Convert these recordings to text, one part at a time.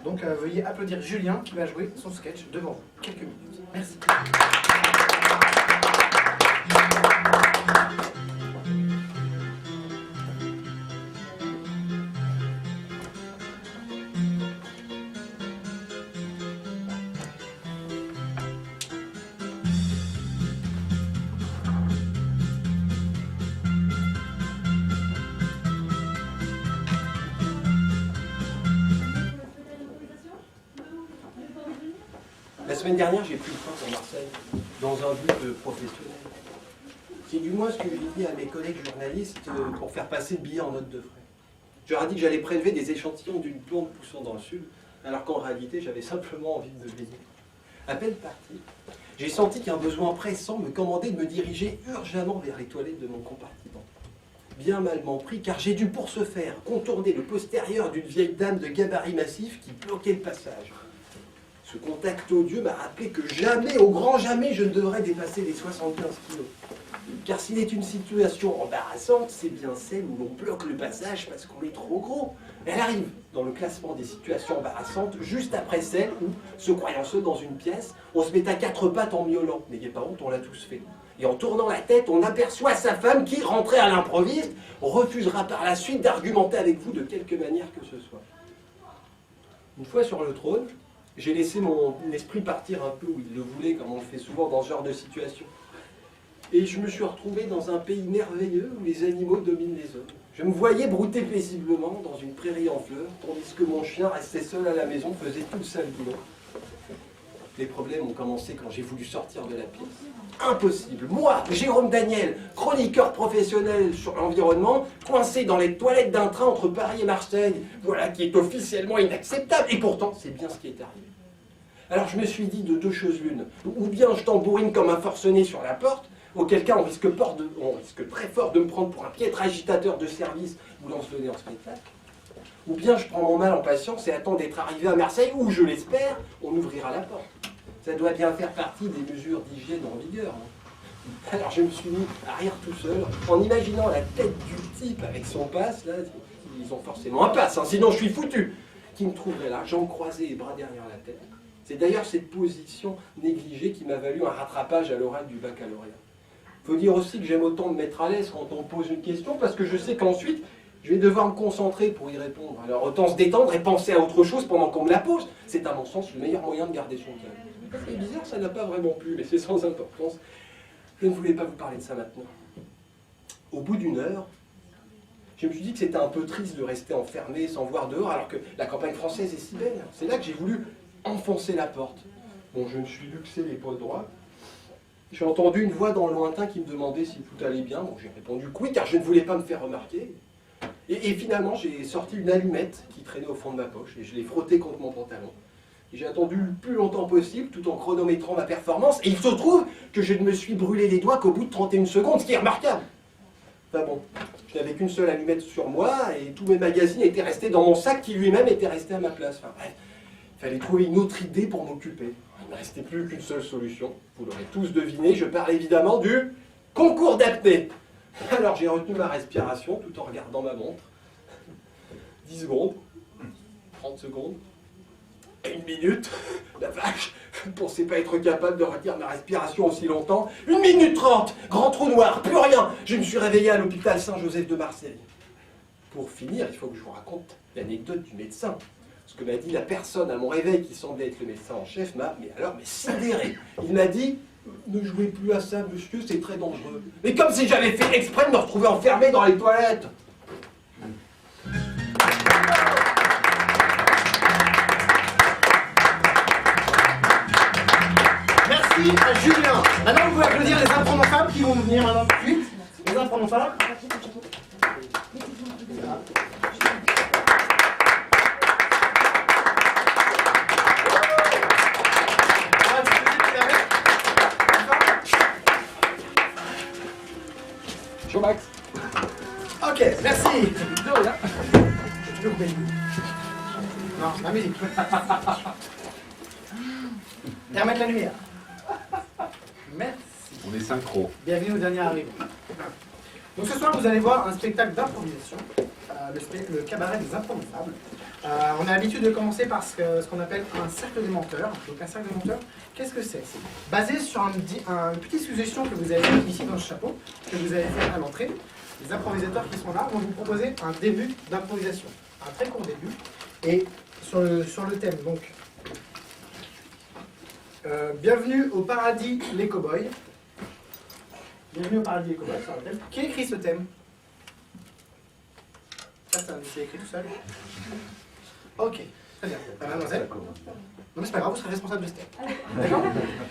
Donc veuillez applaudir Julien qui va jouer son sketch devant vous. Quelques minutes. Merci. La semaine dernière, j'ai pris le train pour Marseille, dans un but professionnel. C'est du moins ce que j'ai dit à mes collègues journalistes pour faire passer le billet en note de frais. Je leur ai dit que j'allais prélever des échantillons d'une plante poussant dans le sud, alors qu'en réalité, j'avais simplement envie de me baigner. À peine parti, j'ai senti qu'un besoin pressant me commandait de me diriger urgemment vers les toilettes de mon compartiment. Bien malement pris, car j'ai dû pour ce faire contourner le postérieur d'une vieille dame de gabarit massif qui bloquait le passage. Ce contact odieux m'a rappelé que jamais, au grand jamais, je ne devrais dépasser les 75 kilos. Car s'il est une situation embarrassante, c'est bien celle où l'on bloque le passage parce qu'on est trop gros. Elle arrive dans le classement des situations embarrassantes, juste après celle où, se croyant seul dans une pièce, on se met à quatre pattes en miaulant. N'ayez pas honte, on l'a tous fait. Et en tournant la tête, on aperçoit sa femme qui, rentrée à l'improviste, refusera par la suite d'argumenter avec vous de quelque manière que ce soit. Une fois sur le trône, j'ai laissé mon esprit partir un peu où il le voulait, comme on le fait souvent dans ce genre de situation. Et je me suis retrouvé dans un pays merveilleux où les animaux dominent les hommes. Je me voyais brouter paisiblement dans une prairie en fleurs, tandis que mon chien restait seul à la maison, faisait tout le sale boulot. Les problèmes ont commencé quand j'ai voulu sortir de la pièce. Impossible. Moi, Jérôme Daniel, chroniqueur professionnel sur l'environnement, coincé dans les toilettes d'un train entre Paris et Marseille. Voilà qui est officiellement inacceptable. Et pourtant, c'est bien ce qui est arrivé. Alors je me suis dit de deux choses l'une. Ou bien je tambourine comme un forcené sur la porte, auquel cas on risque très fort de me prendre pour un piètre agitateur de service voulant se donner en spectacle. Ou bien je prends mon mal en patience et attends d'être arrivé à Marseille, où, je l'espère, on ouvrira la porte. Ça doit bien faire partie des mesures d'hygiène en vigueur. Alors je me suis mis à rire tout seul, en imaginant la tête du type avec son passe, là, ils ont forcément un passe, hein, sinon je suis foutu, qui me trouverait là, jambes croisées et bras derrière la tête. C'est d'ailleurs cette position négligée qui m'a valu un rattrapage à l'oral du baccalauréat. Il faut dire aussi que j'aime autant me mettre à l'aise quand on pose une question, parce que je sais qu'ensuite, je vais devoir me concentrer pour y répondre. Alors autant se détendre et penser à autre chose pendant qu'on me la pose. C'est à mon sens le meilleur moyen de garder son calme. C'est bizarre, ça n'a pas vraiment plu, mais c'est sans importance. Je ne voulais pas vous parler de ça maintenant. Au bout d'une heure, je me suis dit que c'était un peu triste de rester enfermé sans voir dehors, alors que la campagne française est si belle. C'est là que j'ai voulu enfoncer la porte. Bon, je me suis luxé l'épaule droite. J'ai entendu une voix dans le lointain qui me demandait si tout allait bien. Bon, j'ai répondu que oui, car je ne voulais pas me faire remarquer. Et finalement, j'ai sorti une allumette qui traînait au fond de ma poche et je l'ai frottée contre mon pantalon. Et j'ai attendu le plus longtemps possible tout en chronométrant ma performance. Et il se trouve que je ne me suis brûlé les doigts qu'au bout de 31 secondes, ce qui est remarquable. Enfin bon, je n'avais qu'une seule allumette sur moi et tous mes magazines étaient restés dans mon sac qui lui-même était resté à ma place. Enfin bref, il fallait trouver une autre idée pour m'occuper. Il ne restait plus qu'une seule solution. Vous l'aurez tous deviné, je parle évidemment du concours d'apnée. Alors j'ai retenu ma respiration tout en regardant ma montre. 10 secondes, 30 secondes, 1 minute. La vache, je ne pensais pas être capable de retenir ma respiration aussi longtemps. 1 minute 30, grand trou noir, plus rien. Je me suis réveillé à l'hôpital Saint-Joseph de Marseille. Pour finir, il faut que je vous raconte l'anecdote du médecin. Ce que m'a dit la personne à mon réveil qui semblait être le médecin en chef m'a sidéré. Il m'a dit: ne jouez plus à ça, monsieur, c'est très dangereux. Mais comme si j'avais fait exprès de me retrouver enfermé dans les toilettes. Merci à Julien. Maintenant, vous pouvez applaudir les impronompables qui vont venir maintenant tout de suite. Les impronompables. Max. Ok, merci. Non, la musique. Et remettre la lumière. Merci. On est synchro. Bienvenue au dernier arrivant. Donc ce soir, vous allez voir un spectacle d'improvisation, le cabaret des improvisables. On a l'habitude de commencer par ce qu'on appelle un cercle des menteurs. Donc un cercle des menteurs, qu'est-ce que c'est? C'est basé sur une petite suggestion que vous avez faite ici dans le chapeau, que vous avez fait à l'entrée. Les improvisateurs qui sont là vont vous proposer un début d'improvisation, un très court début, et sur le thème. Donc, bienvenue au paradis les cow-boys. Bienvenue au paradis les cow-boys, sur le thème. Qui écrit ce thème? Personne, c'est écrit tout seul. Ok, très bien. Mademoiselle. Non mais c'est pas grave, vous serez responsable de ce thème. D'accord?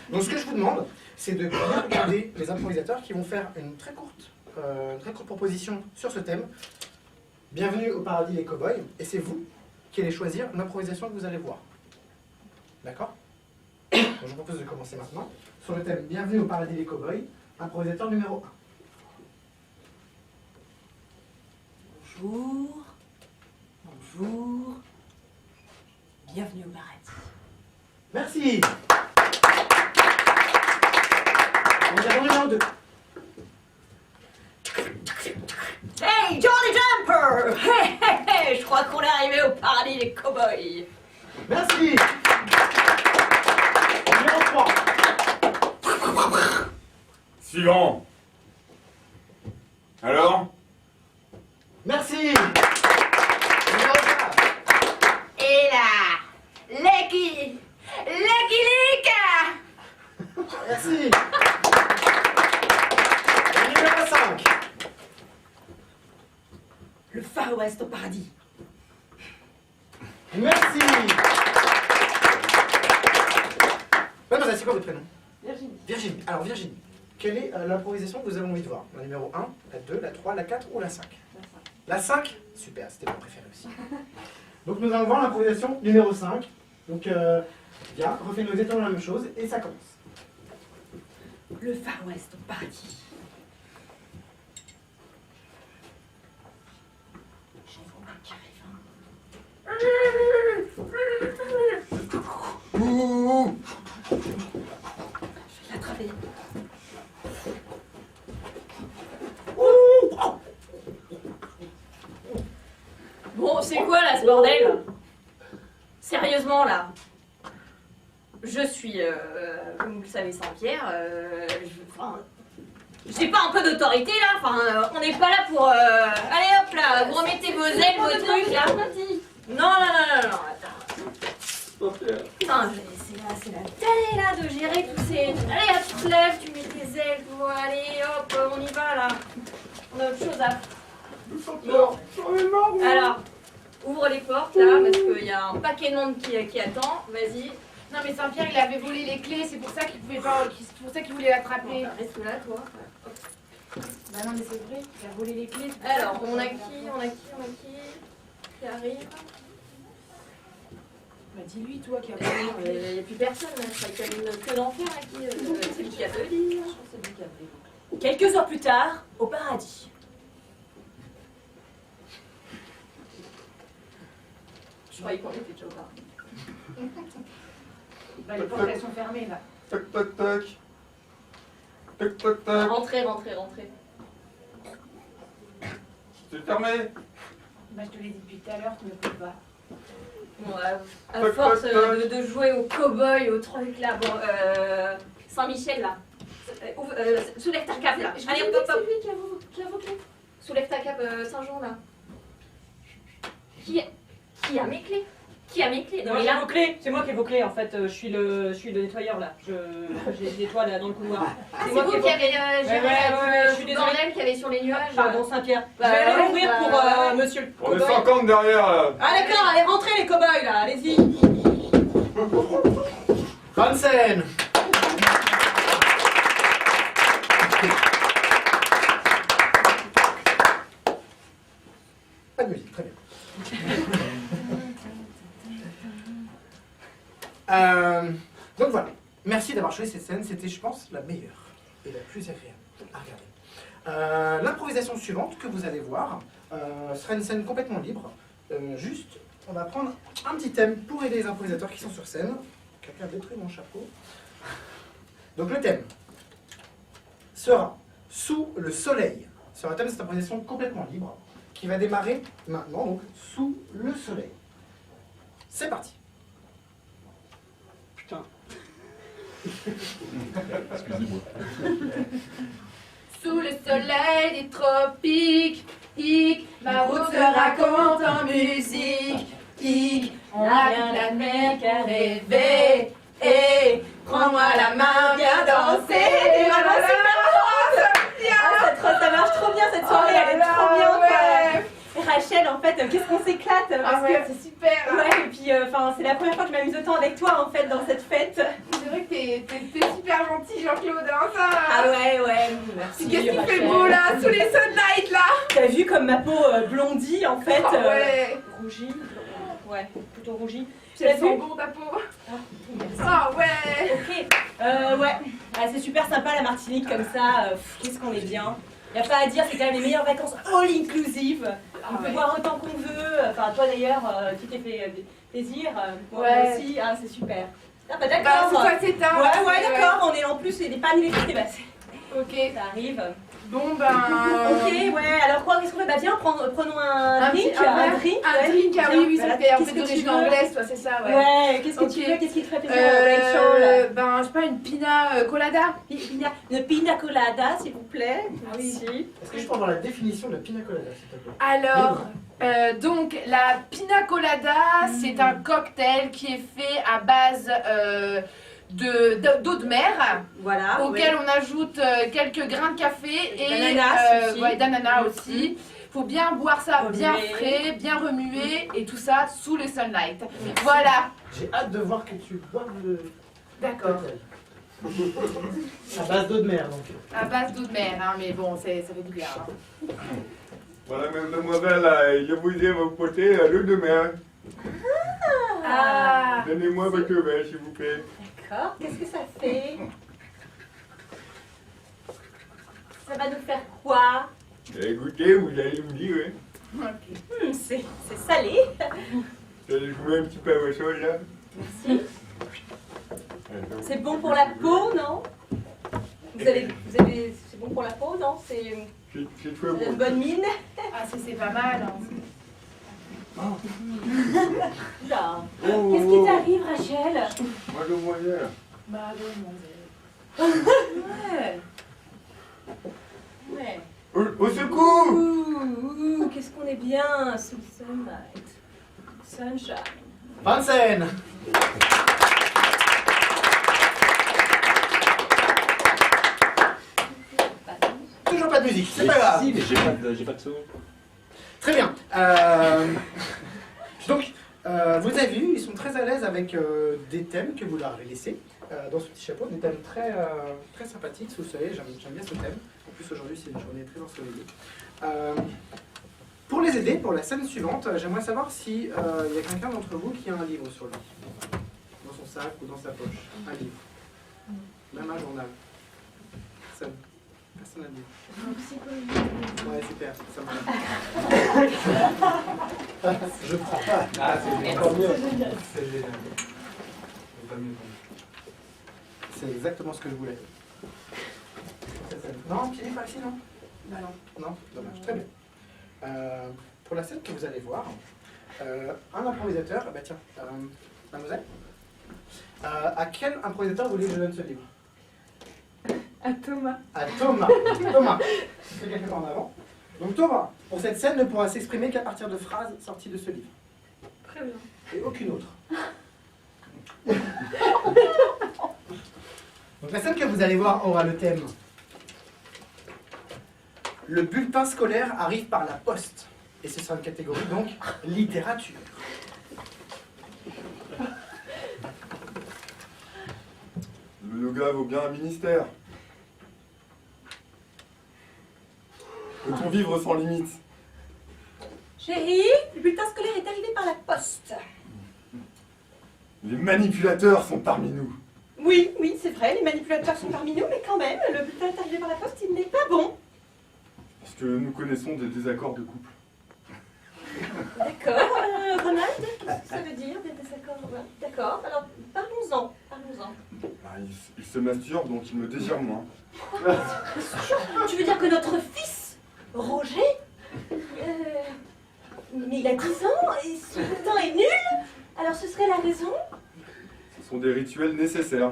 Donc ce que je vous demande, c'est de bien regarder les improvisateurs qui vont faire une très courte proposition sur ce thème. Bienvenue au paradis les cow-boys, et c'est vous qui allez choisir l'improvisation que vous allez voir. D'accord? Donc je vous propose de commencer maintenant. Sur le thème Bienvenue au paradis les cow-boys, improvisateur numéro 1. Bonjour. Bonjour. Bienvenue au paradis. Merci. Improvisateur numéro 2. Hey, Johnny Jumper! Hey, hey, hey! Je crois qu'on est arrivé au paradis des cow-boys. Merci. Numéro 3. Suivant. Alors? Merci. Numéro 4. Et là, Lucky! Lucky Luke! Merci. Et numéro 5. Le Far West au paradis. Merci. Mademoiselle, c'est quoi votre prénom? Virginie. Virginie. Alors Virginie, quelle est l'improvisation que vous avez envie de voir? La numéro 1, la 2, la 3, la 4 ou la 5? La 5. Super, c'était mon préféré aussi. Donc nous allons voir l'improvisation numéro 5. Donc viens, refais-nous exactement la même chose et ça commence. Le Far West au paradis. J'en vois un qui arrive. Je vais l'attraper. Bon, c'est quoi là ce bordel? Sérieusement là. Je suis, comme vous le savez, Saint-Pierre. J'ai pas un peu d'autorité là. Enfin, on n'est pas là pour. Allez hop là, vous remettez vos ailes, vos trucs là. Non, attends. Putain, c'est la tannée là de gérer tous ces. Allez hop, tu te lèves, tu mets tes ailes, allez hop, on y va là. On a autre chose à. Bon. Alors, ouvre les portes là, parce qu'il y a un paquet de monde qui attend. Vas-y. Non mais Saint-Pierre il avait volé les clés, c'est pour ça qu'il pouvait pas, c'est pour ça qu'il voulait l'attraper. Reste là, toi. Bah non mais c'est vrai, il a volé les clés. Alors, on a qui arrive? Bah dis-lui toi qui a volé Il les clés. n'y a plus personne, là. Je croyais qu'il y avait une queue d'enfer à qui c'est lui qui a volé. Quelques heures plus tard, au paradis. Je croyais qu'on était déjà au paradis. Bah les portes elles sont fermées là. Tac, tac, tac. Tac, tac, tac. Rentrez. C'est fermé. Bah je te l'ai dit depuis tout à l'heure, tu ne peux pas. Bon, à force de jouer au cow-boy, au truc là, bon, Saint-Michel là. Soulève ta cape là. Allez, hop. C'est lui qui a vos clés. Soulève ta cape, Saint-Jean là. Qui a mes clés? Qui a mes clés? Non, j'ai vos clés, c'est moi qui ai vos clés en fait, je suis le nettoyeur là, je nettoie là dans le couloir. C'est vous qui avez géré je suis le désolée. bordel qu'il y avait sur les nuages. Pardon Saint-Pierre, je Bah, vais aller ouvrir bah, pour monsieur le On est cow-boy. 50 derrière là. Ah d'accord, allez rentrez les cow-boys là, allez-y. Bonne scène. Pas de musique, très bien. Donc voilà, merci d'avoir choisi cette scène, c'était je pense la meilleure et la plus agréable à regarder. L'improvisation suivante que vous allez voir sera une scène complètement libre. Juste, on va prendre un petit thème pour aider les improvisateurs qui sont sur scène. Quelqu'un a détruit mon chapeau. Donc le thème sera Sous le soleil. C'est un thème de cette improvisation complètement libre qui va démarrer maintenant, donc Sous le soleil. C'est parti. Putain. Excusez-moi. Sous le soleil des tropiques, ma route se raconte en musique. On a vu la mer qu'à rêver. Et prends-moi la main, viens danser. Et voilà, Ça marche trop bien cette soirée, elle est trop bien quoi. Et Rachel, en fait, qu'est-ce qu'on s'éclate parce que c'est super. ouais, et puis c'est la première fois que je m'amuse autant avec toi en fait dans cette fête. C'est vrai que t'es super gentil, Jean-Claude. Hein, ça. Ah ouais, merci. Qu'est-ce qu'il fait beau là, sous les sunlight là. T'as vu comme ma peau blondie en fait, Ah ouais. rougie, ouais, plutôt rougie. Tu la sens bon ta peau. Ah ouais. Ok, ouais, ah, c'est super sympa la Martinique comme ça, qu'est-ce qu'on est bien. Y a pas à dire, c'est quand même les meilleures vacances all inclusive. On peut boire autant qu'on veut, enfin toi d'ailleurs, tu t'es fait plaisir, moi aussi, ah, c'est super. Ah bah d'accord. C'est toi c'est un. Ouais, d'accord, on est en plus, il y a des pannes électriques, bah, ok. ça arrive. Bon ben. Ok, ouais, alors quoi, qu'est-ce qu'on fait? Bah viens, prenons un drink, un drink, ah oui, ça fait un peu Qu'est-ce que d'origine tu veux? anglaise, toi, c'est ça, ouais. Ouais, qu'est-ce que Ok. tu veux? Qu'est-ce qui te ferait plaisir, Rachel? Ben, je sais pas, une pina colada. Une pina colada, s'il vous plaît. Merci. Est-ce que je peux avoir la définition de la pina colada, s'il te plaît? Alors, donc, la pina colada, c'est un cocktail qui est fait à base d'eau de mer, Voilà. auquel on ajoute quelques grains de café et D'ananas aussi. ouais, d'ananas aussi. Faut bien boire ça Remuer. bien frais, bien remuer et tout ça sous les sunlight. Voilà. J'ai hâte de voir que tu bois le D'accord. cocktail. À base d'eau de mer, donc. À base d'eau de mer, hein, mais bon, ça fait du bien. Hein. Voilà, mademoiselle, je vous ai apporté l'eau de mer. Ah. Donnez-moi votre verre, s'il vous plaît. D'accord, qu'est-ce que ça fait? Ça va nous faire quoi? Écoutez, vous allez me dire, hein. Ok. C'est salé. Je vous mets un petit peu à chose, là. Merci. C'est bon pour la peau, non? C'est bon pour la peau, non? C'est C'est très une bon. bonne mine. Ah, c'est pas mal. Hein. Là. Oh, Qu'est-ce qui t'arrive, Rachel? Mademoiselle. Bah, ouais. Ouais. Au secours! Ouh, qu'est-ce qu'on est bien sous le sunlight. Sunshine. Fin de scène. Toujours pas de musique, c'est pas grave. Si, mais j'ai pas de son. Très bien. Donc, vous avez vu, ils sont très à l'aise avec des thèmes que vous leur avez laissés dans ce petit chapeau, des thèmes très, très sympathiques, vous le savez, j'aime bien ce thème. En plus, aujourd'hui, c'est une journée très ensoleillée. Pour les aider, pour la scène suivante, j'aimerais savoir s'il y a quelqu'un d'entre vous qui a un livre sur lui, dans son sac ou dans sa poche. Un livre. Même un journal. Personne. Personne n'a de livre. Ouais, super, ça marche. Je prends pas. Ah, c'est Encore mieux. C'est génial. C'est exactement ce que je voulais. Non, pied pas ici, non? Non, dommage. Très bien. Pour la scène que vous allez voir, un improvisateur, bah tiens, mademoiselle, à quel improvisateur vous voulez que je donne ce livre? À Thomas. À Thomas. Thomas, c'est quelqu'un en avant. Donc Thomas, pour cette scène, ne pourra s'exprimer qu'à partir de phrases sorties de ce livre. Très bien. Et aucune autre. Donc la scène que vous allez voir aura le thème. Le bulletin scolaire arrive par la poste. Et ce sera une catégorie donc littérature. Le yoga vaut bien un ministère. Peut-on vivre sans limite? Chérie, le bulletin scolaire est arrivé par la poste. Les manipulateurs sont parmi nous. Oui, c'est vrai, les manipulateurs sont parmi nous, mais quand même, le bulletin est arrivé par la poste, il n'est pas bon. Parce que nous connaissons des désaccords de couple. D'accord, Ronald, qu'est-ce que ça veut dire, des désaccords? D'accord, alors parlons-en. Ah, il se masturbe, donc il me désire moins. Tu veux dire que notre fils, Roger, mais il a 10 ans et son bulletin est nul? Alors ce serait la raison? Ce sont des rituels nécessaires.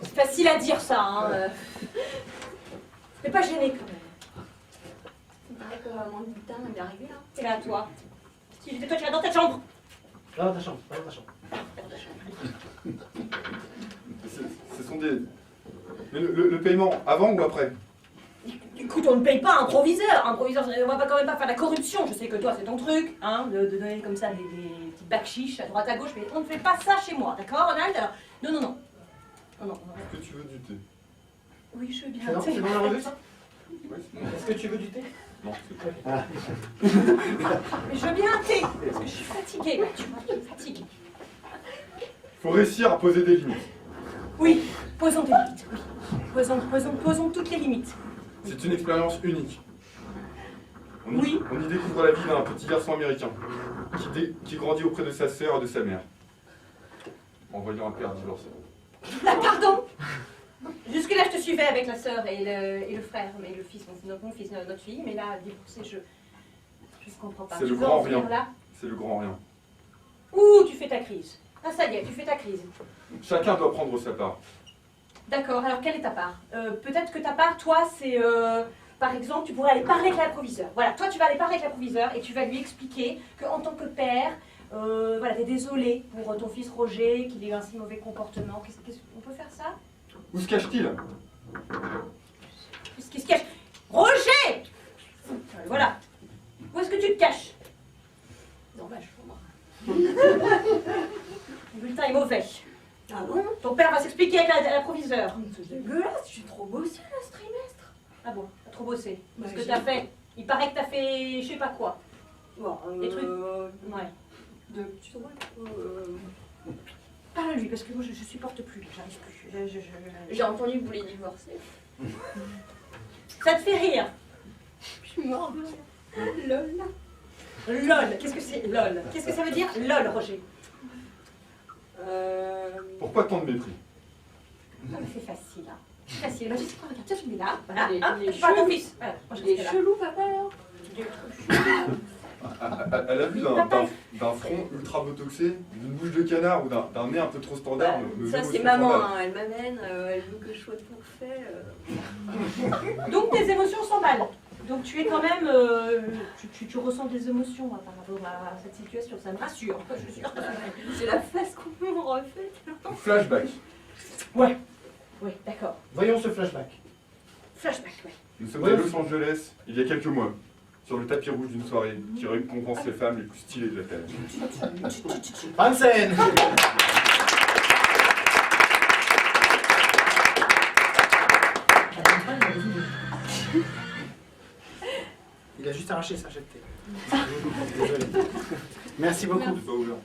C'est facile à dire ça, hein. T'es pas gêné quand même. Il paraît que mon bulletin il est arrivé là. C'est là, toi. Si toi, tu vas dans ta chambre. Va dans ta chambre, va dans ta chambre. Ce sont des... Mais le paiement, avant ou après? Écoute, on ne paye pas un proviseur. Un proviseur, on va pas quand même pas faire de la corruption. Je sais que toi, c'est ton truc, hein, de donner comme ça des petits bacs chiches à droite à gauche, mais on ne fait pas ça chez moi, d'accord, Ronald? Alors, non, non, non. Non, non. Est-ce que tu veux du thé? Oui, je veux bien. C'est dans la revue, ça? Oui, Est-ce que tu veux du thé? non, c'est pas. Mais je veux bien un thé, parce que je suis fatiguée, là, tu vois, je suis fatiguée. Faut réussir à poser des limites. Oui, posons des limites, oui. Posons toutes les limites. C'est une expérience unique. On y, Oui. on y découvre la vie d'un petit garçon américain qui grandit auprès de sa sœur et de sa mère, en voyant un père divorcé. Ah, pardon. Jusque-là, je te suivais avec la sœur et le frère, mais le fils, mon fils, notre fille, mais là, divorcé, je ne comprends pas. C'est Tu le veux grand en venir rien. là? C'est le grand rien. Ouh, tu fais ta crise. Ah, ça y est, tu fais ta crise. Chacun doit prendre sa part. D'accord, alors quelle est ta part? Peut-être que ta part, toi, c'est... par exemple, tu pourrais aller parler avec l'approviseur. Voilà, toi, tu vas aller parler avec l'approviseur et tu vas lui expliquer qu'en tant que père, voilà, t'es désolé pour ton fils Roger, qu'il ait eu un si mauvais comportement. On peut faire ça? Où se cache-t-il? Qu'est-ce qui se cache? Roger! Voilà. Où est-ce que tu te caches? Dans ma chambre. Le bulletin est mauvais. Ah bon? Ton père va s'expliquer avec l'approviseur. C'est dégueulasse, j'ai trop bossé là ce trimestre. Ah bon, t'as trop bossé. Bah, Qu'est-ce que j'ai- t'as fait? Il paraît que t'as fait je sais pas quoi. Bon, Des trucs. Ouais. Ouais. Tu vois, Parle à lui parce que moi je supporte plus, j'arrive plus. j'ai entendu que vous voulez divorcer. Ça te fait rire? Je suis morte. Lol. LOL, qu'est-ce que c'est LOL? Qu'est-ce que ça veut dire LOL, Roger? Pourquoi tant de mépris? Ah, mais c'est facile, hein. C'est facile. Bah, tu sais quoi, regarde, tiens, je mets là. Voilà, Il est- hop, il est tu parles à ton chelou. fils. Voilà, moi je Il est reste là. chelou, papa alors. Elle a vu d'un front ultra botoxé, d'une bouche de canard ou d'un nez un peu trop standard. Ça c'est maman, hein. Elle m'amène, elle veut que je sois tout fait. Donc tes émotions s'emballent. Donc tu es quand même, tu ressens des émotions hein, par rapport à cette situation. Ça me rassure. Je suis sûre. C'est la face qu'on me refait. Flashback. Ouais. Oui, d'accord. Voyons ce flashback. Flashback, ouais. Nous sommes à Los Angeles, il y a quelques mois, sur le tapis rouge d'une soirée qui récompense les femmes les plus stylées de la Terre. Fin de scène. Il a juste arraché sa chèque. Désolé. Merci beaucoup. C'est pas ouvert.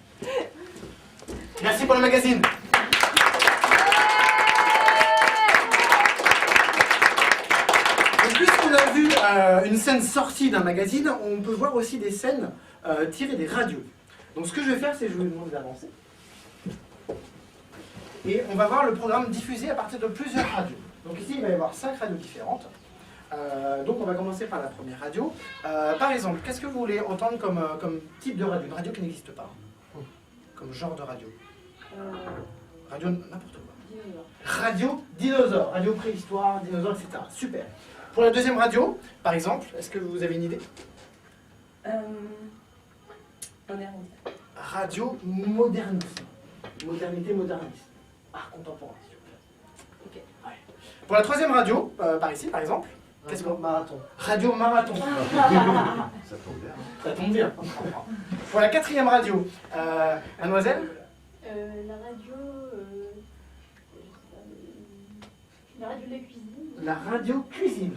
Merci pour le magazine. Et puisqu'on a vu une scène sortie d'un magazine, on peut voir aussi des scènes tirées des radios. Donc ce que je vais faire, c'est que je vais vous demander d'avancer. Et on va voir le programme diffusé à partir de plusieurs radios. Donc ici, il va y avoir 5 radios différentes. Donc on va commencer par la première radio. Par exemple, qu'est-ce que vous voulez entendre comme type de radio? Une radio qui n'existe pas. Comme genre de radio. Radio n'importe quoi. Radio dinosaure, radio préhistoire, dinosaure, etc. Super. Pour la deuxième radio, par exemple, est-ce que vous avez une idée? Radio modernisme. Modernité, modernisme. Art contemporain, s'il vous plaît. Ok. Ouais. Pour la troisième radio, par ici, par exemple, qu'est-ce qu'on... Marathon. Radio marathon. Ça tombe bien. Ça tombe bien. Pour la quatrième radio, mademoiselle? La radio. La radio de la cuisine. La radio cuisine.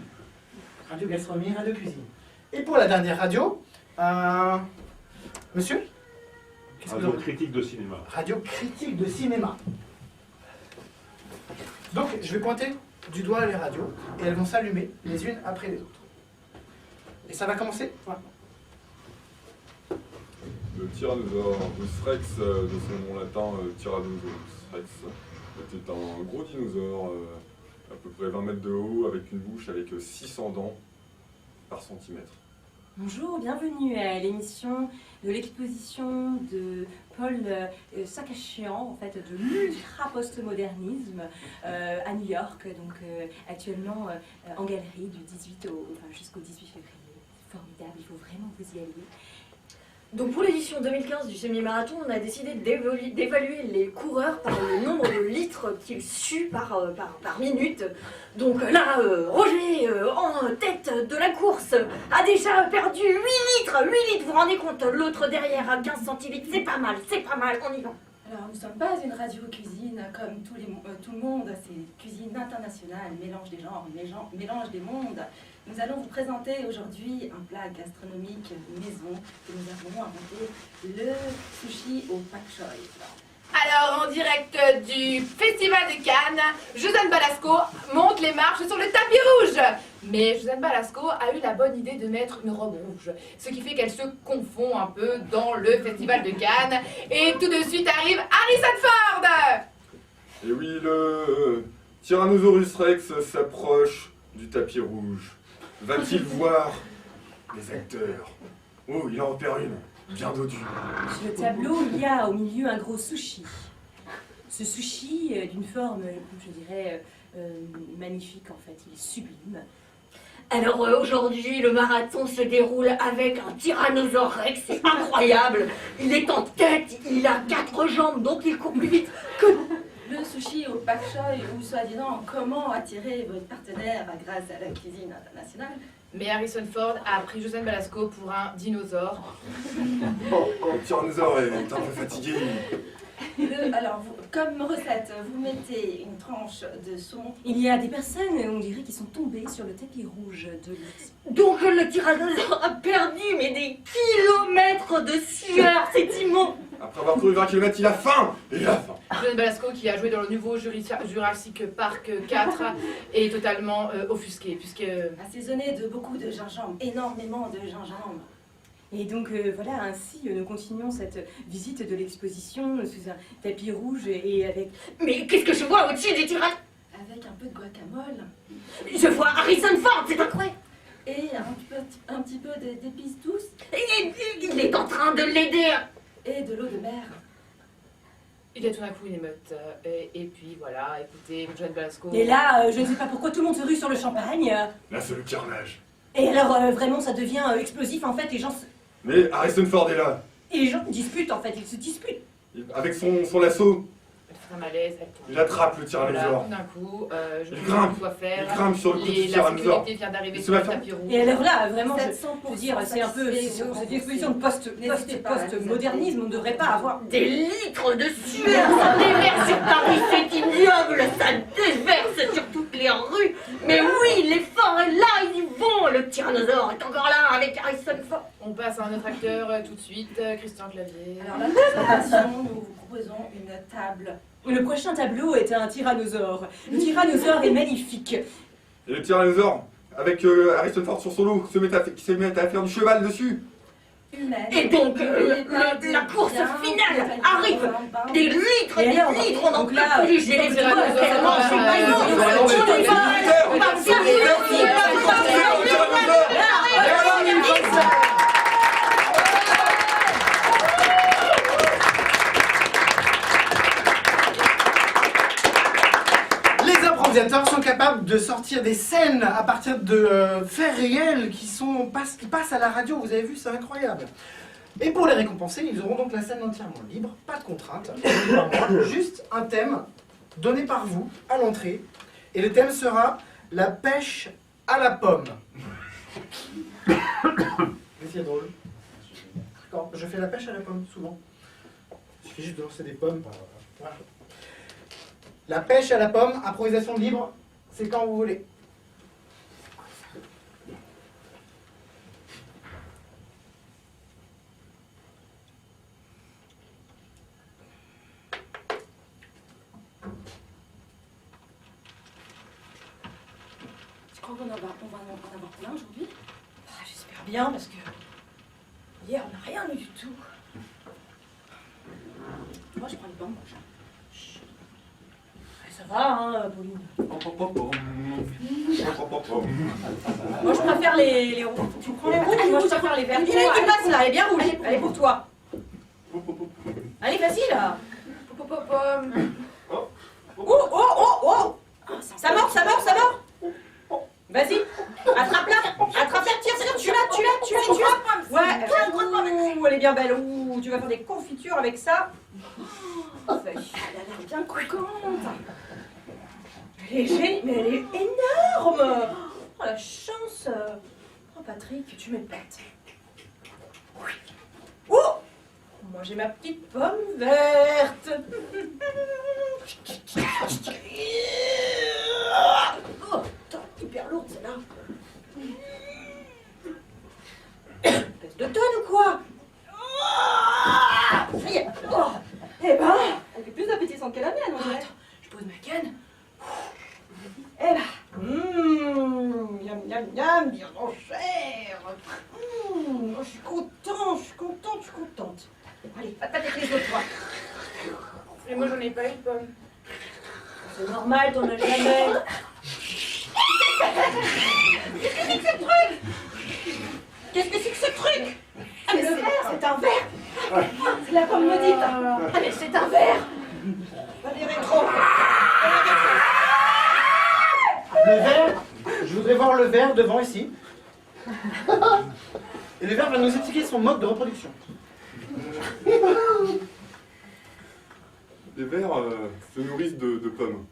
Radio gastronomie, radio cuisine. Et pour la dernière radio, monsieur? Qu'est-ce que vous Radio en- critique de cinéma. Radio critique de cinéma. Donc, je vais pointer du doigt les radios et elles vont s'allumer les unes après les autres. Et ça va commencer maintenant. Le Tyrannosaurus rex, de son nom latin Tyrannosaurus rex, était un gros dinosaure, à peu près 20 mètres de haut, avec une bouche avec 600 dents par centimètre. Bonjour, bienvenue à l'émission de l'exposition de Paul Sakashian, en fait, de l'ultra postmodernisme à New York, donc actuellement en galerie du 18 jusqu'au 18 février. C'est formidable, il faut vraiment que vous y alliez. Donc pour l'édition 2015 du semi-marathon, on a décidé d'évaluer les coureurs par le nombre de litres qu'ils suent par minute. Donc là, Roger, en tête de la course, a déjà perdu 8 litres. 8 litres, vous vous rendez compte? L'autre derrière à 15 centilitres, c'est pas mal, on y va. Alors, nous ne sommes pas une radio cuisine comme tout le monde, c'est cuisine internationale, mélange des genres, mélange des mondes. Nous allons vous présenter aujourd'hui un plat gastronomique maison que nous avons inventé, le sushi au pak choi. Alors, en direct du Festival de Cannes, Josiane Balasco monte les marches sur le tapis rouge. Mais Josiane Balasco a eu la bonne idée de mettre une robe rouge, ce qui fait qu'elle se confond un peu dans le Festival de Cannes. Et tout de suite arrive Harrison Ford. Et oui, le Tyrannosaurus Rex s'approche du tapis rouge. Va-t-il voir les acteurs? Oh, il en repère une, bien dodue. Sur le tableau, il y a au milieu un gros sushi. Ce sushi, d'une forme, je dirais, magnifique en fait, il est sublime. Alors aujourd'hui, le marathon se déroule avec un tyrannosaure rex, c'est incroyable. Il est en tête, il a 4 jambes, donc il court plus vite que... Le sushi au pak choi, ou soi-disant comment attirer votre partenaire grâce à la cuisine internationale. Mais Harrison Ford a pris Josiane Balasco pour un dinosaure. Le tyrannosaure est un peu fatigué. Alors, comme recette, vous mettez une tranche de saumon. Il y a des personnes, on dirait, qui sont tombées sur le tapis rouge de l'île. Donc le tyrannosaure a perdu mais des kilomètres de sueur, c'est immense. Après avoir couru 20 km, il a faim. Il a faim. Josiane Balasco, qui a joué dans le nouveau Jurassic Park 4, est totalement offusqué, puisque... Assaisonné de beaucoup de gingembre, énormément de gingembre. Et donc voilà, ainsi nous continuons cette visite de l'exposition sous un tapis rouge et avec... Mais qu'est-ce que je vois au-dessus du tyrannosaure? Avec un peu de guacamole. Je vois Harrison Ford, c'est incroyable. Et un petit peu d'épices douces. Et il est en train de l'aider. Et de l'eau de mer. Il y a tout d'un coup une émeute. Et puis voilà, écoutez, Josiane Balasco... Et là, je ne sais pas pourquoi tout le monde se rue sur le champagne. Là, c'est le carnage. Et alors, vraiment, ça devient explosif, en fait, les gens... Mais Harrison Ford est là. Et les gens disputent, en fait, ils se disputent. Avec son lasso, Elle fait un malaise, elle tombe. il attrape le Voilà, tyrannosaure. tout d'un coup, je Il ne sais grimpe. pas quoi faire. Il grimpe sur le cou du La tyrannosaure. sécurité vient d'arriver Il sur se le la tapis rouge. Et alors là, vraiment, je 700% veux dire, c'est un peu... satisfait, Cette exposition de N'hésitez pas à post-modernisme, on ne devrait pas avoir... Des litres de sueur, ça déverse sur Paris, c'est ignoble, ça déverse sur toutes les rues. Mais oui, l'effort est là, ils y vont. Le tyrannosaure est encore là avec Harrison Ford. On passe à un autre acteur tout de suite, Christian Clavier. Alors la présentation, nous vous proposons une table. Le prochain tableau est un tyrannosaure. Le tyrannosaure est magnifique. Et le tyrannosaure, avec Harrison Ford sur son dos, qui se met à faire du cheval dessus. Humaine. Et donc, la course finale arrive. Des litres et des litres, on en peut plus. J'ai les doigts tellement c'est pas On va Les improvisateurs sont capables de sortir des scènes à partir de faits réels qui passent à la radio. Vous avez vu, c'est incroyable. Et pour les récompenser, ils auront donc la scène entièrement libre, pas de contrainte, juste un thème donné par vous à l'entrée. Et le thème sera la pêche à la pomme. C'est drôle. D'accord, je fais la pêche à la pomme souvent. Il suffit juste de lancer des pommes. Voilà. La pêche à la pomme, improvisation libre, c'est quand vous voulez. Tu crois qu'on va en avoir plein aujourd'hui? J'espère bien, parce que hier, on n'a rien eu du tout. Moi je prends les pommes. Ça Ça va, hein, Pauline. Moi, je préfère les rouges. Tu prends les rouges, moi, je préfère les verts. Il y en a qui passe là, elle est bien rouge. Elle est pour toi. Allez, facile. Oh. Ça mord. Vas-y, attrape-la, tire, tu l'as. Ouais, elle est bien belle. Ouh, tu vas faire des confitures avec ça. Elle a l'air bien croquante. Elle est géniale, mais elle est énorme. Oh, la chance. Oh, Patrick, tu m'épates. Oh, moi j'ai ma petite pomme verte. Oh, attends, hyper lourde celle-là. Pèse de tonnes ou quoi? Ça y est. Oh. Eh ben, elle fait plus appétissante que la mienne, on dirait. Attends, je pose ma canne. Eh ben, miam, bien en chair. Je suis contente. Allez, patate avec les autres, toi. Et moi, j'en ai pas eu de pomme. C'est normal, t'en as jamais. Qu'est-ce que c'est que ce truc? Ah, mais le verre, c'est un verre. C'est la pomme maudite. Ah, mais c'est un verre. Pas des rétros. Le verre, je voudrais voir le verre devant ici. Et le verre va nous expliquer son mode de reproduction. Les vers se nourrissent de pommes.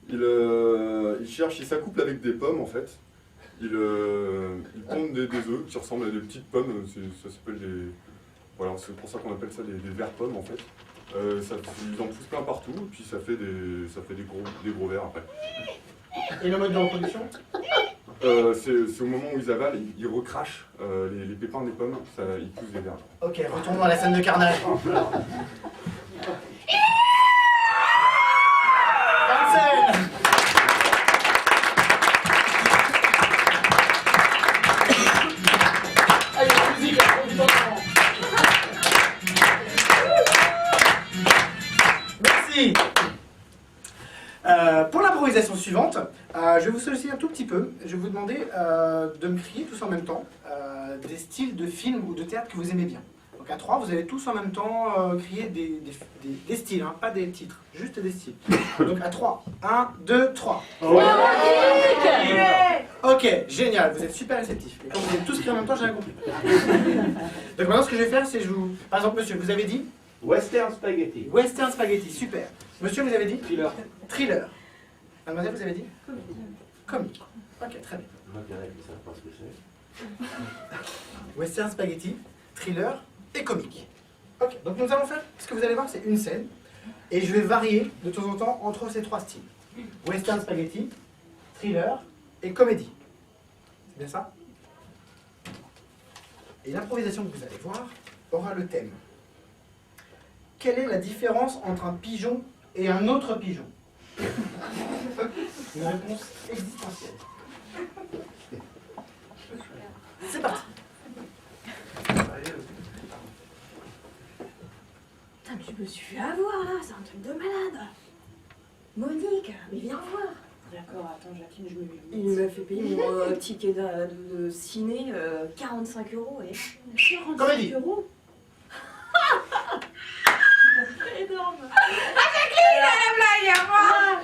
Ils cherchent, ils s'accouplent avec des pommes en fait. Ils pondent des œufs qui ressemblent à des petites pommes. Ça s'appelle des. Voilà, c'est pour ça qu'on appelle ça des vers pommes en fait. Ils en poussent plein partout et puis ça fait des gros vers après. Et le mode de reproduction? C'est au moment où ils avalent, ils recrachent les pépins des pommes, ils poussent des vers. Ok, retournons à la scène de carnage. Allez, la musique, merci. Pour l'improvisation suivante, je vais vous solliciter un tout petit peu. Je vais vous demander de me crier tous en même temps des styles de films ou de théâtre que vous aimez bien. Donc à 3, vous allez tous en même temps crier des styles, hein, pas des titres, juste des styles. Donc à 3, 1, 2, 3. Ok, génial, vous êtes super réceptifs. Et quand vous êtes tous criés en même temps, j'ai rien compris. Donc maintenant, ce que je vais faire, c'est Par exemple, monsieur, vous avez dit Western Spaghetti. Western Spaghetti, super. Monsieur, vous avez dit Thriller. Thriller. Mademoiselle, vous avez dit Comique. Ok, très bien. Moi, il y en a qui ne savent pas ce que c'est. Western Spaghetti, Thriller et comique. Ok, donc nous allons faire, ce que vous allez voir, c'est une scène. Et je vais varier de temps en temps entre ces trois styles. Western Spaghetti, Thriller et comédie. C'est bien ça? Et l'improvisation que vous allez voir aura le thème. Quelle est la différence entre un pigeon et un autre pigeon? Une réponse existentielle. C'est parti. Putain, mais je me suis fait avoir là, c'est un truc de malade. Monique, mais viens voir. D'accord, attends, Jacqueline, je me mets. Il m'a fait payer mon ticket de ciné 45 €. Et 45 Comédie. €. C'est énorme.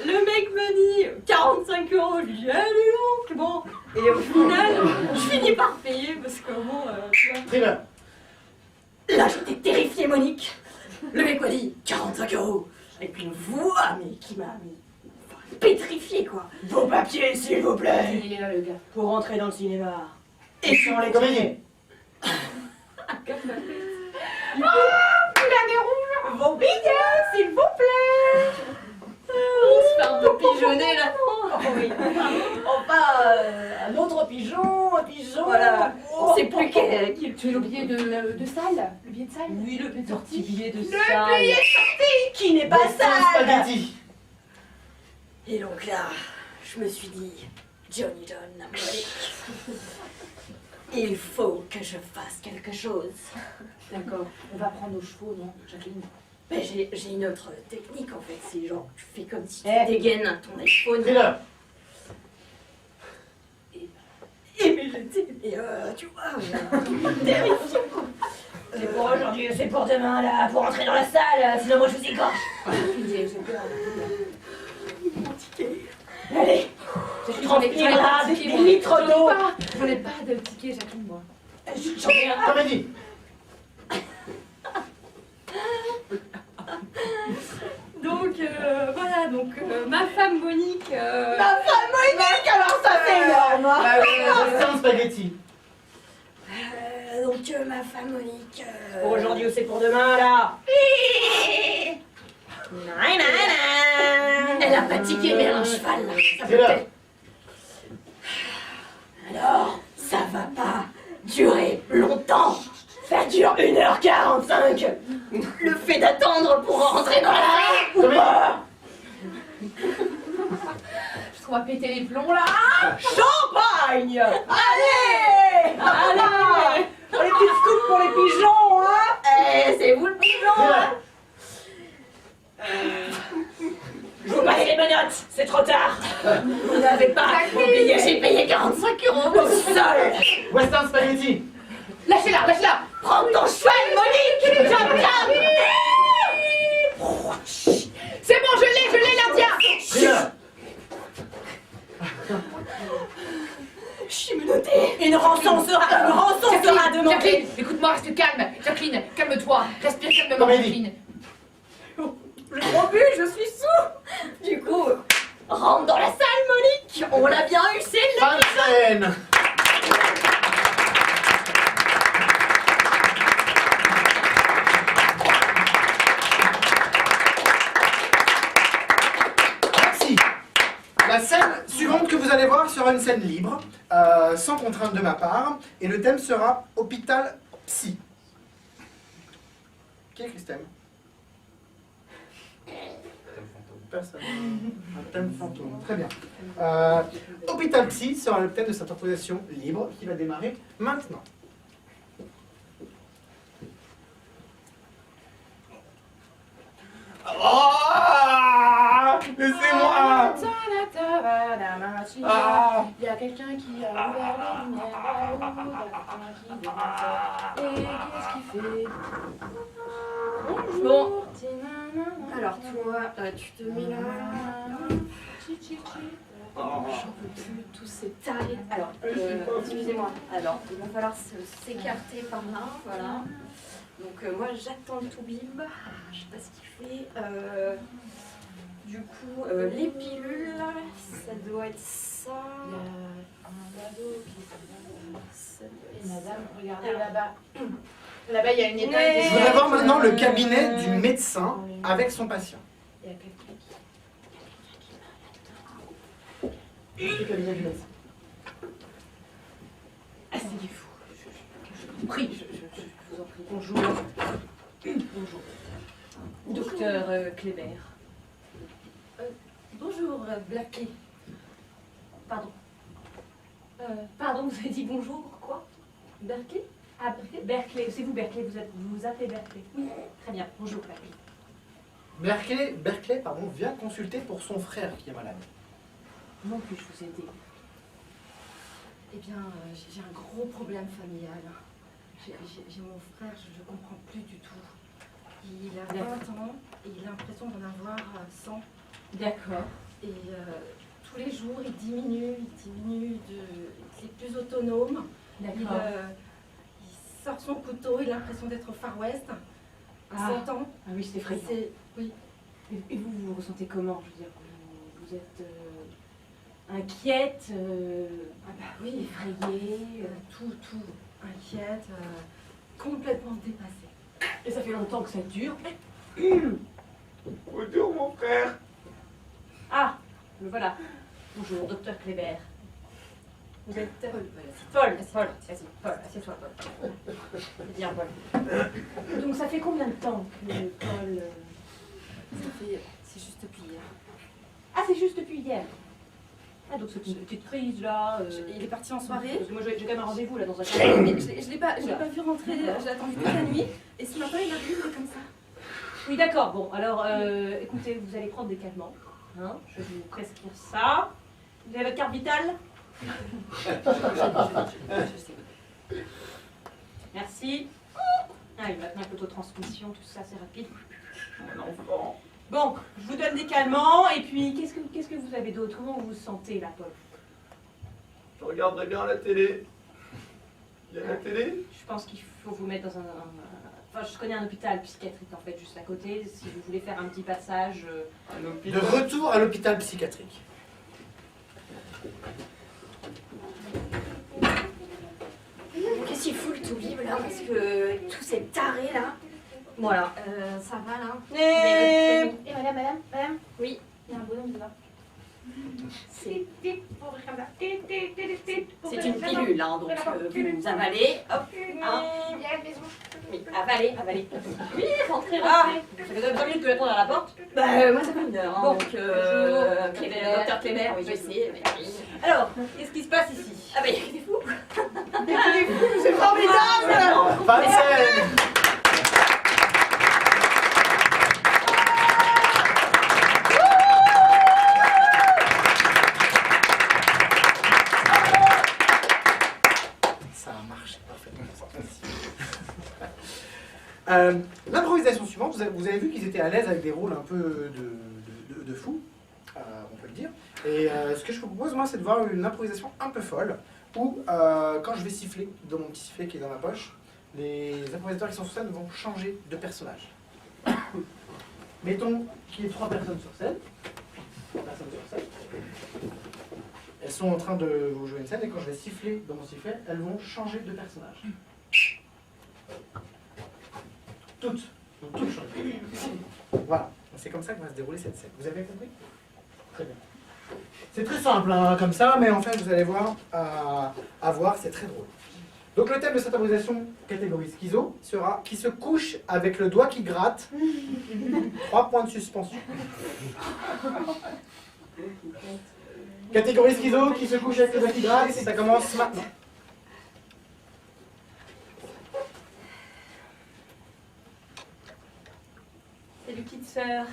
Le mec me dit 45 €. Je lui dis, allez donc, bon. Et au final, je finis par payer parce que bon, tu vois. Thriller. Là, j'étais terrifiée, Monique. Le mec m'a dit 45 €. Avec une voix, mais qui m'a pétrifiée, quoi. Vos papiers, s'il vous plaît. Il est là, le gars. Pour rentrer dans le cinéma. Et sur les Comédie. Vos billets, s'il vous plaît. On se fait un peu pigeonner, là. Oh oui. Enfin, un autre pigeon, un pigeon. Voilà. Oh, On sait plus qui. Tu veux le billet de salle? Le billet de salle? Oui, le petit sortie. billet de salle. Qui n'est pas Western sale. Spaghetti. Et donc là, je me suis dit, Johnny John, Monique, il faut que je fasse quelque chose. D'accord. On va prendre nos chevaux, non, Jacqueline? Ben, j'ai une autre technique en fait, c'est genre tu fais comme si tu Eh. dégaines ton iPhone. Thriller. Tu vois, terrifiant. C'est pour aujourd'hui, c'est pour demain là, pour entrer dans la salle, sinon moi je vous égorge. J'ai peur. Allez, J'en ai transpire des des litres d'eau. J'en ai pas de tickets, Jacqueline, moi. J'en ai un. Comédie. Donc voilà, donc ma femme Monique. Ma femme Monique, alors ça c'est énorme hein. Western spaghetti. Donc ma femme Monique. Pour aujourd'hui ou c'est pour demain là? Elle a pas de ticket, mais elle a un cheval là. Ça peut Thriller. peut-être. Alors, ça va pas durer longtemps. Ça dure 1h45. Le fait d'attendre pour rentrer dans la salle ou pas? On va péter les plombs là. Champagne! Allez! Allez! Pour les petites scoops pour les pigeons, hein? Eh, c'est vous le pigeon, hein? Je vous passe les menottes, c'est trop tard. Vous n'avez pas mon billet, j'ai payé 45 € au sol. Western spaghetti. Lâchez-la, lâchez-la. Prends ton cheval, Monique. Jam, jam. C'est bon, je l'ai, l'Indien. Thriller. Je suis menottée. Une rançon sera demandée. Jacqueline, écoute-moi, reste calme. Jacqueline, calme-toi. Respire calmement, Comédie. Jacqueline. Le gros but, je suis sous. Du coup, rentre dans la salle, Monique. On l'a bien eu, c'est là. Fin de scène. Merci. La scène suivante que vous allez voir sera une scène libre, sans contrainte de ma part, et le thème sera hôpital psy. Qui écrit ce thème? Personne. Un thème fantôme. Très bien. Hôpital psy sera le thème de cette improvisation libre qui va démarrer maintenant. Ah, laissez-moi. Ah. Il y a quelqu'un qui a ouvert les lumières là-haut, il y a quelqu'un qui descend. Et qu'est-ce qu'il fait? Bon. Alors toi, tu te mets là. J'en peux plus, tous ces tarés. Alors, excusez-moi. Alors, il va falloir s'écarter par là, voilà. Donc moi j'attends le toubib. Je sais pas ce qu'il fait. Du coup, les pilules, ça doit être ça. Il y a un ado qui Ça doit être Madame, ça. regardez là-bas. Là-bas, il y a une étoile. Ouais. Je voudrais voir maintenant le cabinet du médecin avec son patient. Il y a quelqu'un qui... Le cabinet du médecin. Asseyez-vous. Je vous prie, je vous en prie. Bonjour. Bonjour. Docteur Kléber. Bonjour, Blackie. Pardon. Pardon, vous avez dit bonjour, quoi? Berkeley? Ah, Berkeley, c'est vous Berkeley, vous vous appelez Berkeley? Oui. Très bien, bonjour Berkeley. Berkeley vient consulter pour son frère qui est malade. Comment puis-je vous aider? Eh bien, j'ai un gros problème familial. J'ai mon frère, je ne comprends plus du tout. Il a 20 ans et il a l'impression d'en avoir 100. D'accord. Et tous les jours, il diminue, il est plus autonome. D'accord. Il sort son couteau, il a l'impression d'être au Far West. À 100 ans. Ah oui, c'est effrayant. Oui. Et vous vous ressentez comment? Je veux dire, vous êtes inquiète, Ah bah oui, effrayée. tout inquiète, complètement dépassée. Et ça fait longtemps que ça dure. Bonjour mon frère. Ah, me voilà. Bonjour, docteur Kléber. Vous êtes Paul, Paul, assieds-toi, Paul. C'est bien, Paul. Donc ça fait combien de temps que Paul... c'est juste depuis hier. Ah, c'est juste depuis hier. Ah, donc c'est une petite crise là. Il est parti en soirée. Parce que moi j'ai quand même un rendez-vous là dans un Mais je l'ai pas vu rentrer, j'ai attendu toute la nuit. Et ce matin, il arrive comme ça. Oui, d'accord. Bon, alors, écoutez, vous allez prendre des calmants. Hein, je vais vous prescrire ça. Vous avez votre carte vitale? Merci. Ah oui, maintenant avec l'autotransmission, tout ça, c'est rapide. Un enfant. Bon, je vous donne des calmants, et puis, qu'est-ce que vous avez d'autre? Comment vous vous sentez, là, Paul? Je regarderai bien la télé. Il y a la télé? Je pense qu'il faut vous mettre dans enfin, je connais un hôpital psychiatrique, en fait, juste à côté, si vous voulez faire un petit passage. De retour à l'hôpital psychiatrique. Qu'est-ce qu'il fout le tout libre là? Parce que tous ces tarés là. Voilà, ça va là. Et madame, Oui. il y a un bonhomme devant. C'est une pilule, hein, donc vous avalez, hop, hein. Oui, avalez. Oui, rentrez. ça fait 5 minutes que j'attends à la porte. Bah, moi ça fait 1 heure, hein, Bon. donc docteur Cléber, oui je sais. Mais oui. Alors, qu'est-ce qui se passe ici? Ah bah il y a des fous. C'est formidable! Pas de scène. Ça a marché parfaitement. L'improvisation suivante, vous avez vu qu'ils étaient à l'aise avec des rôles un peu de fous, on peut le dire. Et ce que je vous propose, moi, c'est de voir une improvisation un peu folle, où quand je vais siffler dans mon petit sifflet qui est dans ma poche, les improvisateurs qui sont sur scène vont changer de personnage. Mettons qu'il y ait 3 personnes sur scène. 3 personnes sur scène. Elles sont en train de vous jouer une scène, et quand je vais siffler dans mon sifflet, elles vont changer de personnage. Toutes. Donc toutes changer. Voilà. C'est comme ça que va se dérouler cette scène. Vous avez compris? Très bien. C'est très simple, hein, comme ça, mais en fait, vous allez voir, à voir, c'est très drôle. Donc le thème de cette improvisation, catégorie schizo, sera qui se couche avec le doigt qui gratte. 3 points de suspension. Catégorie schizo, qui se couche avec le doigt qui gratte, ça commence maintenant. Salut petite sœur.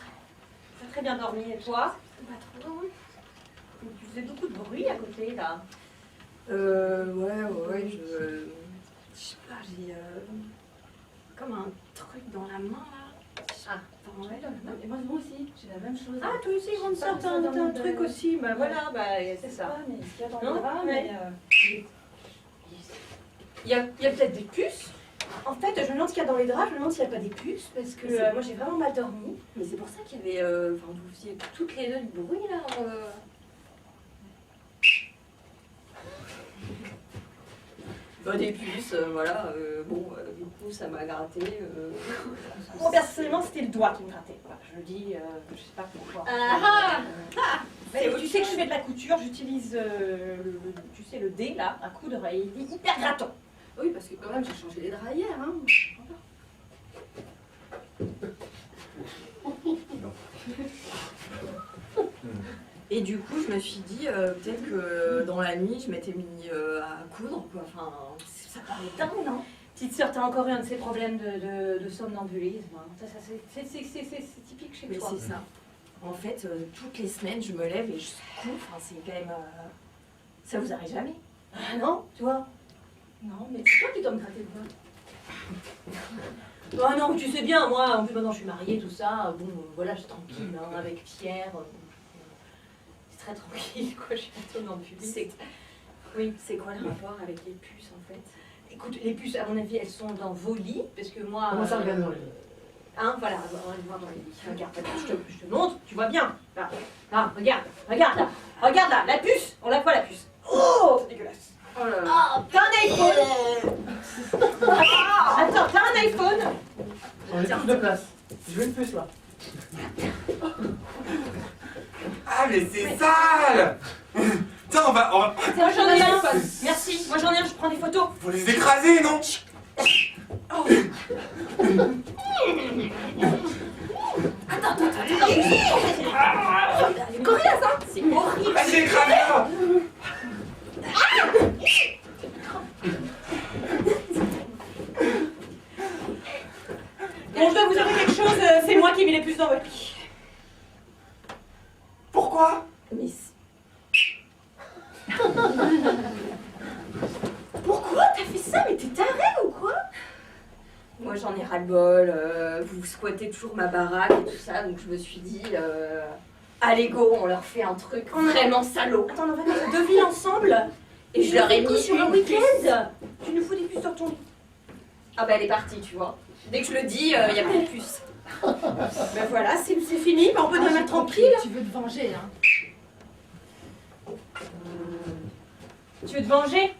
T'as très bien dormi, et toi? Pas trop. Tu faisais beaucoup de bruit à côté, là. Ouais, je sais pas, j'ai comme un truc dans la main là. Ah, Enfin, ouais, Et moi aussi, j'ai la même chose. Ah, toi aussi, grande sœur, t'as un truc aussi. Bah voilà, bah c'est ça. Mais ce qu'il y a dans Non, le bras, mais- mais... Il y a peut-être des puces. En fait, je me demande ce qu'il y a dans les draps, je me demande s'il n'y a pas des puces, parce que moi j'ai vraiment mal dormi. Mais c'est pour ça qu'il y avait. Enfin, vous faisiez toutes les deux du bruit là. Bah, des puces, voilà. Du coup, ça m'a gratté. Moi personnellement, c'était le doigt qui me grattait. Voilà, je le dis, je sais pas pourquoi. Tu sais que je fais de la couture, j'utilise tu sais, le dé là, à coudre, et il est hyper grattant. Oui, parce que quand même, j'ai changé les draps hier. Hein. Et du coup, je me suis dit, peut-être que dans la nuit, je m'étais mis à coudre, quoi. Enfin, ça paraît dingue, non? Petite sœur, t'as encore eu un de ces problèmes de somnambulisme. Hein. C'est typique chez Mais toi. c'est ça. En fait, toutes les semaines, je me lève et je cours. Enfin, c'est quand même... Ça vous arrive jamais? Ah non, toi? Non, mais c'est toi qui dois me gratter le doigt. Ah non, tu sais bien, moi, en plus maintenant je suis mariée, tout ça, bon, voilà, je suis tranquille, hein, avec Pierre. C'est très tranquille, quoi, je suis pas somnambuliste. Oui, c'est quoi le rapport avec les puces, en fait? Écoute, les puces, à mon avis, elles sont dans vos lits, parce que moi... Comment ça, regarde dans les lits? Hein, voilà, on va les voir dans les lits. Regarde, je te montre, tu vois bien. Là, regarde là, la puce, on la voit la puce. Oh, c'est dégueulasse. Oh là là. Oh, t'as un iPhone. Attends, t'as un iPhone. On est tous de place. Je veux une puce là. Ah, mais c'est sale! Tiens, on va... Moi j'en ai un. Merci, moi j'en ai un, je prends des photos. Faut les écraser, non? C'est coriace, hein? C'est horrible. Vas-y, écrase-la! Bon, je dois vous avouer quelque chose, c'est moi mis les puces dans votre lit. Pourquoi? Mais... Pourquoi t'as fait ça? Mais t'es taré ou quoi? Moi j'en ai ras-le-bol, vous squattez toujours ma baraque et tout ça, donc je me suis dit, allez go, on leur fait un truc vraiment salaud. Attends, on va mettre 2 villes ensemble et je leur ai mis sur un week-end. Tu nous fous des puces sur ton lit. Ah bah elle est partie, tu vois. Dès que je le dis, y a plus de puces. Ben voilà, c'est fini, on peut nous mettre tranquille. Tu veux te venger, hein? Tu veux te venger?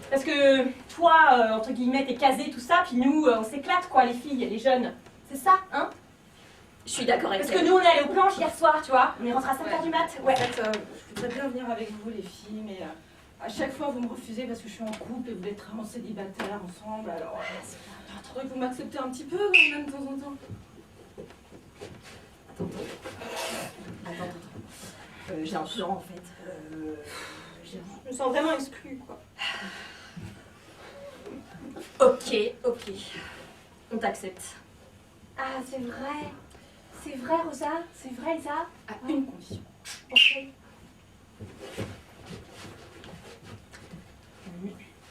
Parce que toi, entre guillemets, t'es casé, tout ça, puis nous, on s'éclate, quoi, les filles, les jeunes. C'est ça, hein? Je suis d'accord avec Parce elle. que nous, on est allés aux planches hier soir, tu vois. On est rentrés à 5h du mat. Ouais. En fait, je voudrais bien venir avec vous, les filles, mais à chaque fois, vous me refusez parce que je suis en couple et vous êtes vraiment célibataires ensemble. Alors, c'est un truc, vous m'acceptez un petit peu quand même de temps en temps. Attends. J'ai un plan en fait. Je me sens vraiment exclue, quoi. Ok. On t'accepte. Ah, c'est vrai. C'est vrai, Rosa. C'est vrai, Elsa. À une condition. Ok.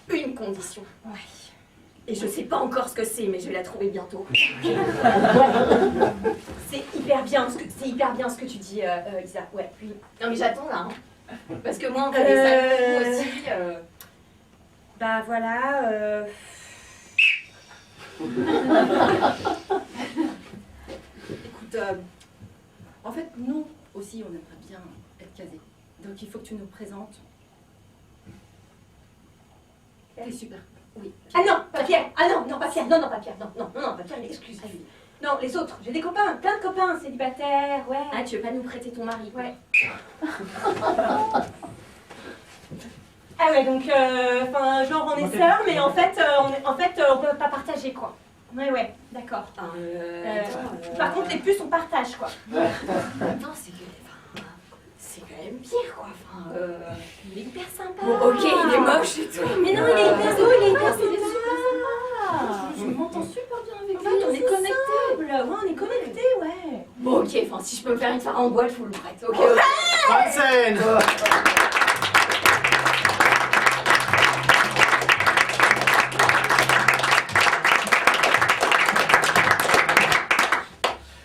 Une condition. Ouais. Et je sais pas encore ce que c'est, mais je vais la trouver bientôt. C'est hyper bien ce que tu dis, Isa. Ouais. Oui. Non mais j'attends là. Hein. Parce que moi on fait des salons aussi. Bah voilà. Écoute, en fait, nous aussi, on aimerait bien être casés. Donc, il faut que tu nous présentes. T'es super. Oui. Ah non, pas Pierre. Ah non, pas Pierre. Non, pas Pierre. Non, pas Pierre, il est exclusif. Non, les autres. J'ai des copains, plein de copains célibataires, ouais. Ah, tu veux pas nous prêter ton mari? Ouais. Ah ouais, donc, genre on est sœurs, mais en fait, on peut pas partager, quoi. Ouais, d'accord. Par contre, les puces, on partage, quoi. Attends, c'est quand même pire, quoi. Il est hyper sympa. Bon, ok, il est moche et tout. Mais non, il est hyper beau, il est hyper sympa. Je m'entends super bien avec En lui. fait, on est connectés. Ouais, on est connectés, ouais. Bon, ok, si je peux me faire une soirée en boîte, je vous le prête. Ok. Fin de scène.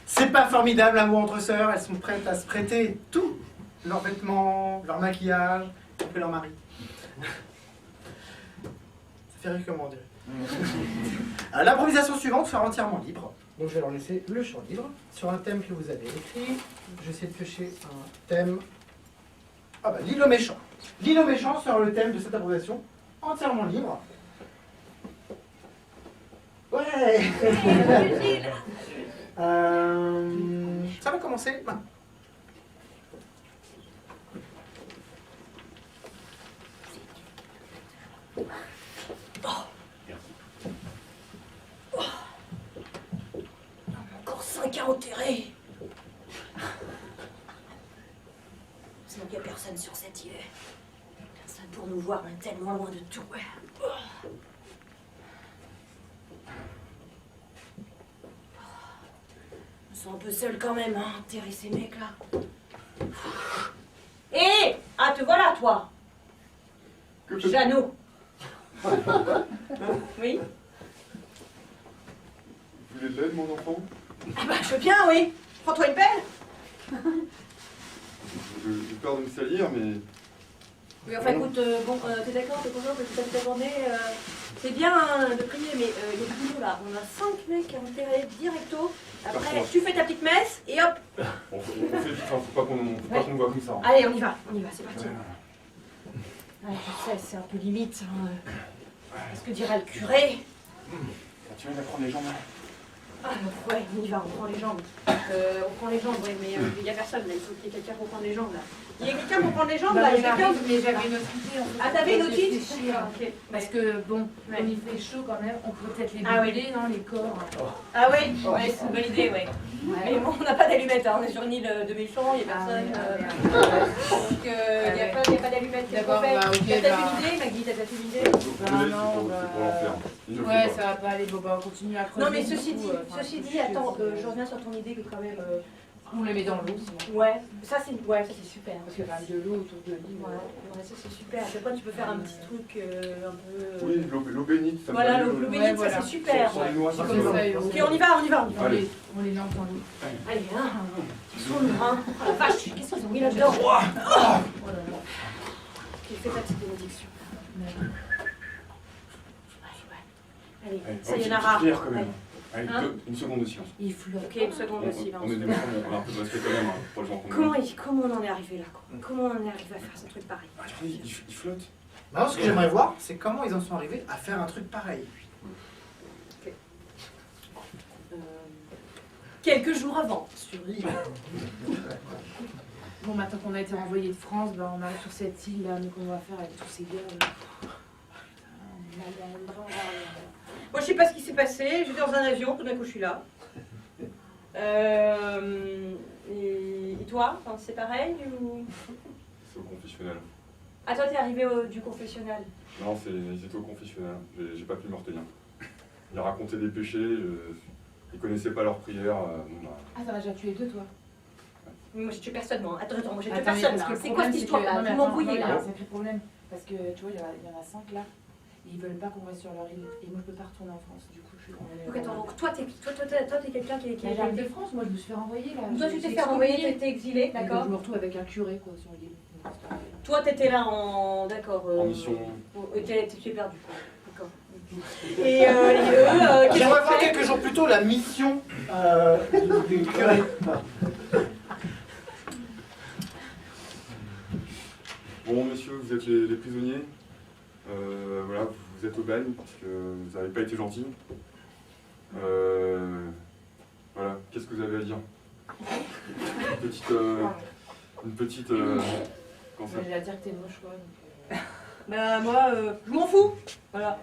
C'est pas formidable l'amour entre sœurs, elles sont prêtes à se prêter tout. Leurs vêtements, leur maquillage, et leur mari. Ça fait rire comment dire. L'improvisation suivante sera entièrement libre. Donc je vais leur laisser le champ libre sur un thème que vous avez écrit. Je vais essayer de piocher un thème. Ah bah l'île aux méchants. L'île aux méchants sera le thème de cette improvisation entièrement libre. Ouais. Ça va commencer maintenant. Encore 5 à enterrer. Sinon, il n'y a personne sur cette île. Personne pour nous voir, on est tellement loin de tout. Je me sens un peu seule quand même, hein, enterrer ces mecs-là. Hé! Ah, te voilà, toi! Jeannot! Oui? Vous voulez de l'aide, mon enfant? Ah bah, je veux bien, oui! Prends-toi une pelle! J'ai peur de me salir, mais... Oui, enfin écoute, t'es d'accord, t'es content, t'as tout accordé, c'est bien hein, de prier, mais il y a du boulot là. On a 5 mecs à enterrer directo. Après, tu fais ta petite messe et hop! On fait vite, hein, faut pas qu'on me voit comme ça. Hein. Allez, on y va, c'est parti. Ouais, je sais, c'est un peu limite. Hein. Qu'est-ce que dira le curé? Tu viens d'apprendre les jambes. Ah, ouais, on y va, on prend les jambes. On prend les jambes, ouais, mais il n'y a personne là, il faut qu'il y ait quelqu'un pour prendre les jambes là. Il y a quelqu'un pour prendre les jambes là, il y a quelqu'un. Mais j'avais une autre idée. En fait. Ah, t'avais une autre idée? Ok. Parce que bon, comme il fait chaud quand même, on pourrait peut-être les brûler, non, les corps. Ah oui, ouais, c'est une bonne idée, ouais. Mais bon, on n'a pas d'allumettes, hein. On est sur une île de méchants, il n'y a personne. Donc il n'y a pas d'allumettes. D'accord, bah ok. T'as peut-être une idée, Maggie, t'as peut-être une idée? Non, C'est pour l'enfer. ouais, ça va pas aller, bon bah on continue à creuser. Non mais ceci dit, Ceci dit, attends, je reviens sur ton idée que quand même... On les met dans l'eau, sinon. Ouais, ça c'est super. Parce qu'il y a quand même de l'eau autour de l'île. Ouais, ça c'est super. Après, tu peux faire un petit truc un peu... Oui, l'eau bénite, ça me Voilà, va l'eau mieux. bénite, voilà. ça c'est super. Sur les noix, ça Comme me va. ça, Ok, on y va. Allez. On les lance dans l'eau. Allez, hein. Ils sont lourds, hein. Oh la vache, qu'est-ce qu'ils ont mis là-dedans? Oh là là. Ok, fais ta petite bénédiction. Allez, ça y est, Nara. Prière quand même. Allez. Allez, Hein une seconde de silence. Il flotte. Ok, une seconde de silence. On est des gens, on a un peu de respect quand même pour les gens qu'on aime. Comment on en est arrivé là, quoi? Comment on est arrivé à faire ce truc pareil? Ah, regardez, il flotte. Maintenant, ce que j'aimerais voir, c'est comment ils en sont arrivés à faire un truc pareil. Quelques jours avant, sur l'île. Bon, maintenant qu'on a été renvoyé de France, ben, on arrive sur cette île là, mais qu'on va faire avec tous ces gars là. Moi, je sais pas ce qui s'est passé. J'étais dans un avion, tout d'un coup, je suis là. Et toi, enfin, c'est pareil ou... C'est au confessionnal. Ah, toi, t'es arrivé du confessionnal. Non, ils étaient au confessionnal. J'ai pas pu me retenir. Il a raconté des péchés, ils connaissaient pas leurs prières. Bon, bah, Ah, t'en as déjà tué deux, toi? Moi, j'ai tué personne, moi. Attends, moi, j'ai tué Attends, personne. parce que le C'est quoi cette problème, histoire-là? c'est que- Vous non, mais m'embrouillez, attends, il y a là. un sacré problème. Parce que tu vois, il y en a 5 là. Et ils veulent pas qu'on reste sur leur île. Et moi, je peux pas retourner en France. Du coup, je suis Donc, attends, donc, toi, t'es quelqu'un qui est... J'arrive de France, moi, je me suis fait renvoyer là. Toi, tu t'es fait renvoyer, t'étais exilé, D'accord. d'accord. Je me retrouve avec un curé quoi sur l'île. Toi, t'étais là en... D'accord. en mission. Tu es perdu, quoi. D'accord. Et eux, J'aimerais voir quelques jours plus tôt la mission du curé. Bon, messieurs, vous êtes les prisonniers. Voilà, vous êtes au bagne, parce que vous n'avez pas été gentils. Voilà, qu'est-ce que vous avez à dire? Une petite... comment ça? J'ai à dire que t'es moche quoi. Donc, bah, moi, je m'en fous. Voilà.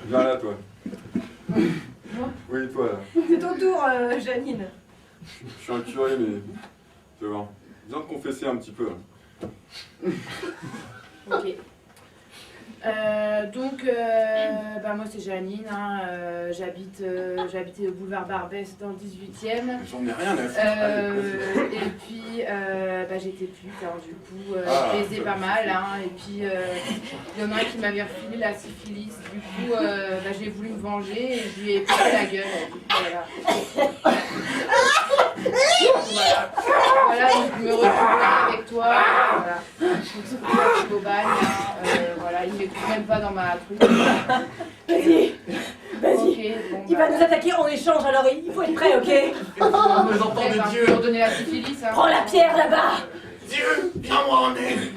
Viens là, toi. Moi? Oui, toi, là. C'est ton tour, Janine. Je suis un curé, mais... Tu vas voir. Viens te confesser un petit peu. Ok. Bah moi c'est Janine, hein, j'habite au boulevard Barbès dans le 18e. J'en ai rien à faire. Et puis bah, j'étais pute, alors du coup Ah, je plaisais pas mal. Hein, et puis il y en a un qui m'avait refilé la syphilis, du coup bah, j'ai voulu me venger et je lui ai pété la gueule. Du coup, voilà. Voilà, donc je me retrouve là avec toi. Voilà. Donc c'est pour ça que je suis au bagne. Hein, voilà, il ne m'écoute même pas dans ma truc. Vas-y. Ok, bon, Il va nous attaquer en échange, alors il faut être prêt, ok? Les enfants après, de Dieu. pour donner la syphilis. Hein. Prends la pierre là-bas. Dieu, viens-moi en aide.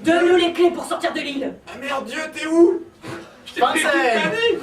Donne-nous les clés pour sortir de l'île. Ah merde, Dieu, t'es où? Je t'ai Fin de pris toute scène. l'année.